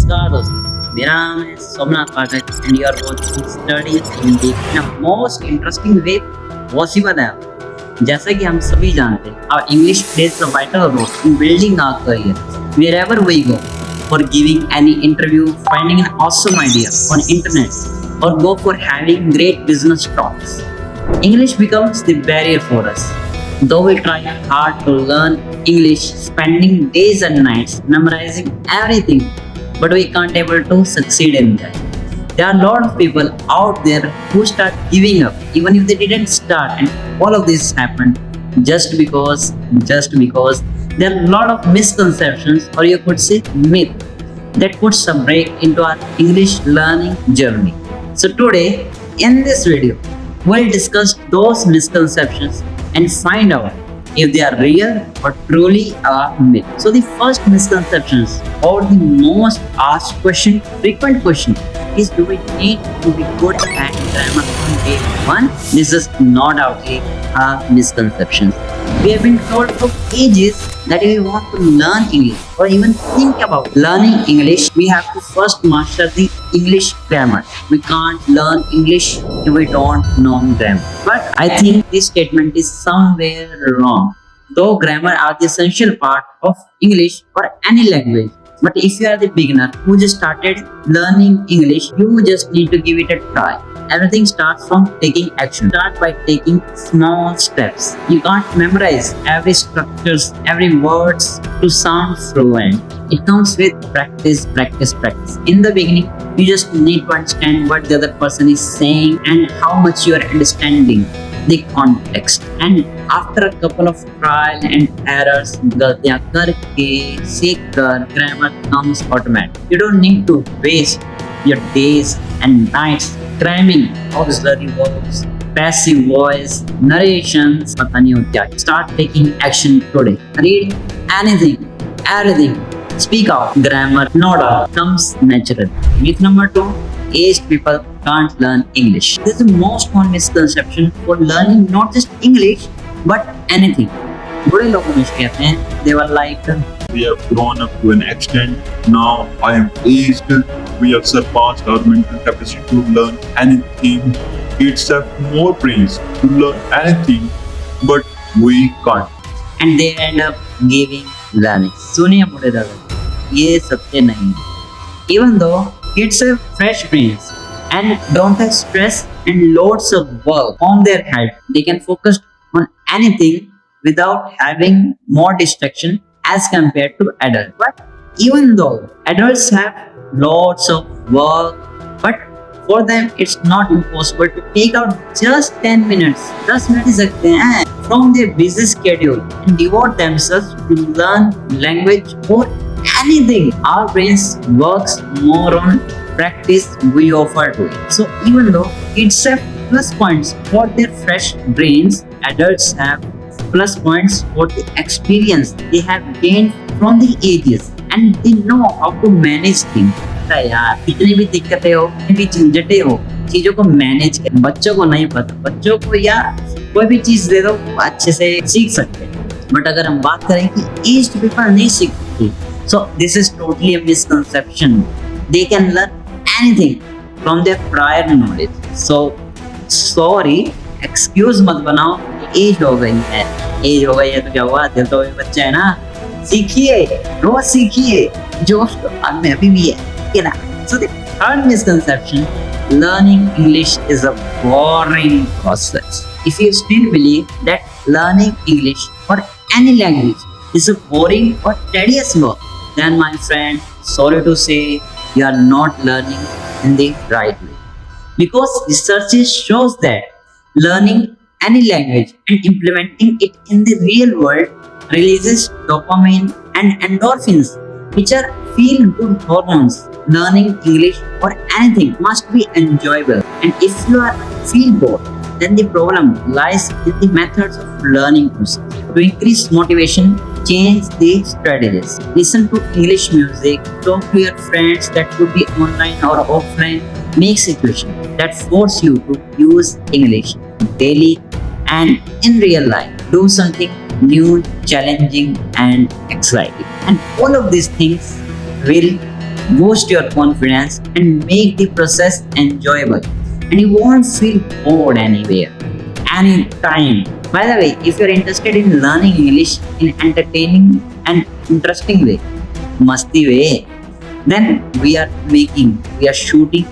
नमस्कार दोस्तों, मेरा नाम है Somnath Pathak and you are watching study Hindi in a most interesting way possible है। जैसा कि हम सभी जानते हैं, our English plays a vital role in building our career wherever we go. For giving any interview, finding an awesome idea on internet, or go for having great business talks. English becomes the barrier for us. Though we try hard to learn English, spending days and nights memorizing everything, but we can't able to succeed in that. There are a lot of people out there who start giving up even if they didn't start, and all of this happened just because there are a lot of misconceptions, or you could say myth, that puts a break into our English learning journey. So today in this video we'll discuss those misconceptions and find out if they are real or truly a myth. So the first misconceptions or the most asked question, frequent question is, do we need to be good at grammar on day one? This is not doubtly a misconception. We have been told for ages that if we want to learn English or even think about learning English, we have to first master the English grammar. We can't learn English if we don't know grammar. But I think this statement is somewhere wrong. Though grammar are the essential part of English or any language, but if you are the beginner who just started learning English, you just need to give it a try. Everything starts from taking action. Start by taking small steps. You can't memorize every structures, every words to sound fluent. It comes with practice. In the beginning, you just need to understand what the other person is saying and how much you are understanding the context. And after a couple of trial and errors, गलतियां करके सीख कर grammar comes automatic. You don't need to waste your days and nights cramming auxiliary verbs, passive voice, narrations, पता नहीं हो क्या. Start taking action today. Read anything, everything. Speak out. Grammar, no doubt, comes naturally. Myth number 2. Aged people can't learn English. This is the most common misconception for learning not just English but anything. बड़े लोग हमेशा कहते हैं, they were like, we have grown up to an extent. Now I am aged. We have surpassed our mental capacity to learn anything. It's have more brains to learn anything, but we can't. and they end up giving learning. सुनिए बड़े दादा, ये सत्य नहीं है. Even though kids have fresh brains and don't have stress and loads of work on their head, they can focus on anything without having more distraction as compared to adults. But even though adults have lots of work, but for them it's not impossible to take out just 10 minutes, 10 minutes सकते हैं from their busy schedule and devote themselves to learn language or anything. Our brains works more on practice we offer to it. So even though kids have plus points for their fresh brains, adults have plus points for the experience they have gained from the ages, and they know how to manage things. यार कितनी भी दिक्कतें हो, कितनी भी झंझटें हो, चीजों को मैनेज कर. बच्चों को नहीं पता, बच्चों को या कोई भी चीज दे दो वो अच्छे से सीख सकते हैं. बट अगर हम बात करें कि एज्ड पीपल नहीं सीखती, so this is totally a misconception. They can learn anything from their prior knowledge. So sorry, excuse मत बनाओ. एज हो गई है, एज हो गई है तो क्या हुआ, दिल तो बच्चा है ना. सीखिए, रोज सीखिए, जोश तो बाद में अभी भी है ना. So the third misconception, learning English is a boring process. If you still believe that learning English or any language is a boring or tedious work, then my friend, sorry to say, you are not learning in the right way. Because research shows that learning any language and implementing it in the real world releases dopamine and endorphins, which are feel-good hormones. Learning English or anything must be enjoyable, and if you are feel bored, then the problem lies in the methods of learning process. To increase motivation, change the strategies. Listen to English music, talk to your friends, that could be online or offline. Make situations that force you to use English daily and in real life. Do something new, challenging and exciting. And all of these things will boost your confidence and make the process enjoyable. And you won't feel bored anywhere, anytime. By the way, if you're interested in learning English in entertaining and interesting way, masti way, then we are shooting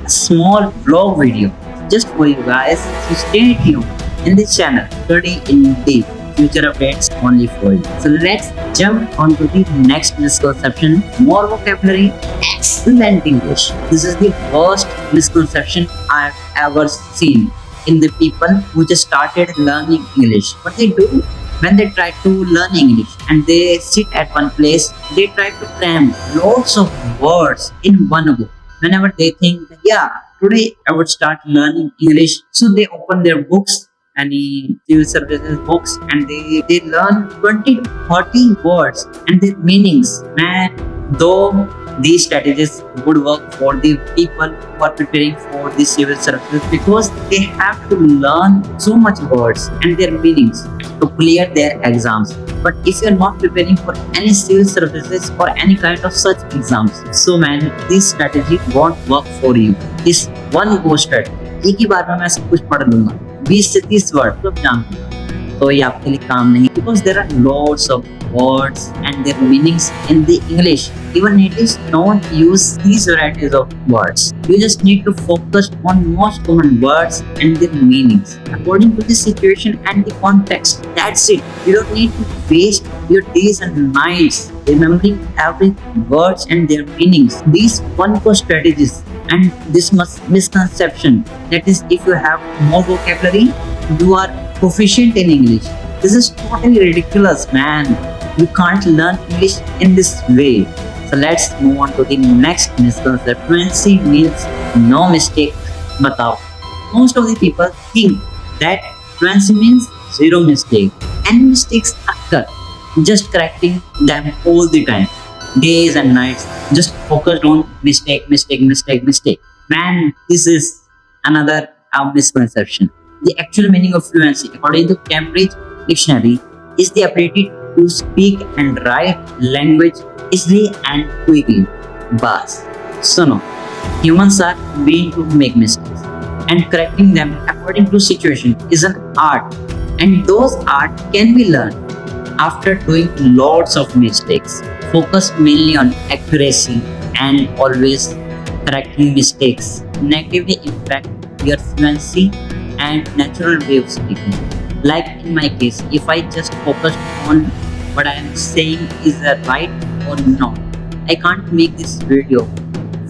a small vlog video just for you guys. So stay tuned in this channel. Study in deep. Future updates only for you. So let's jump on to the next misconception. More vocabulary, excellent English. This is the worst misconception I've ever seen in the people who just started learning English. What they do when they try to learn English and they sit at one place, they try to cram lots of words in one go. Whenever they think, yeah, today I would start learning English, so they open their books, any civil services books, and they learn 20 to 30 words and their meanings. Man, though these strategies would work for the people who are preparing for the civil services, because they have to learn so much words and their meanings to clear their exams. But if you're not preparing for any civil services or any kind of such exams, so man, this strategy won't work for you. This one go strategy, एक ही बार में मैं सब कुछ पढ़ लूंगा, 20 से 30 word सब जान लूंगा, तो ये आपके लिए काम नहीं. Because there are lots of words and their meanings in the English. Even natives don't use these varieties of words. You just need to focus on most common words and their meanings according to the situation and the context. That's it. You don't need to waste your days and nights remembering every words and their meanings. These one-go strategies and this misconception, that is, if you have more vocabulary, you are proficient in English. This is totally ridiculous, man. You can't learn English in this way. So let's move on to the next misconception. Fluency means no mistake. Batao. Most of the people think that fluency means zero mistake. And mistakes occur. Just correcting them all the time. Days and nights. Just focused on mistake. Man, this is another misconception. The actual meaning of fluency, according to Cambridge Dictionary, is the ability to speak and write language easily and quickly. Bas. So no, humans are being to make mistakes, and correcting them according to situation is an art, and those art can be learned after doing lots of mistakes. Focus mainly on accuracy and always correcting mistakes negatively impact your fluency and natural way of speaking. Like in my case, if I just focus on what I am saying is that right or not, I can't make this video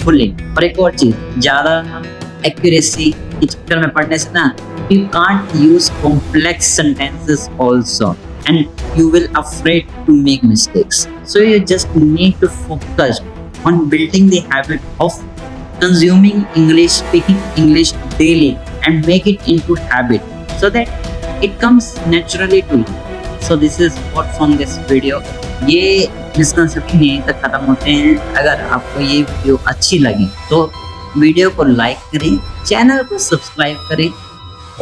fully. और एक और चीज, ज़्यादा accuracy के चक्कर में पढ़ने से ना, you can't use complex sentences also, and you will afraid to make mistakes. So you just need to focus on building the habit of consuming English, speaking English daily, and make it into habit so that it comes naturally to you. So this is what from this video. ये misconception यहीं तक खत्म होते हैं. अगर आपको ये video अच्छी लगी तो वीडियो को लाइक करें, चैनल को सब्सक्राइब करें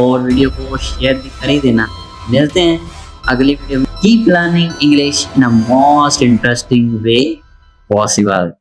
और वीडियो को शेयर भी कर ही देना. मिलते हैं अगली वीडियो में. Keep learning English in a most interesting way possible.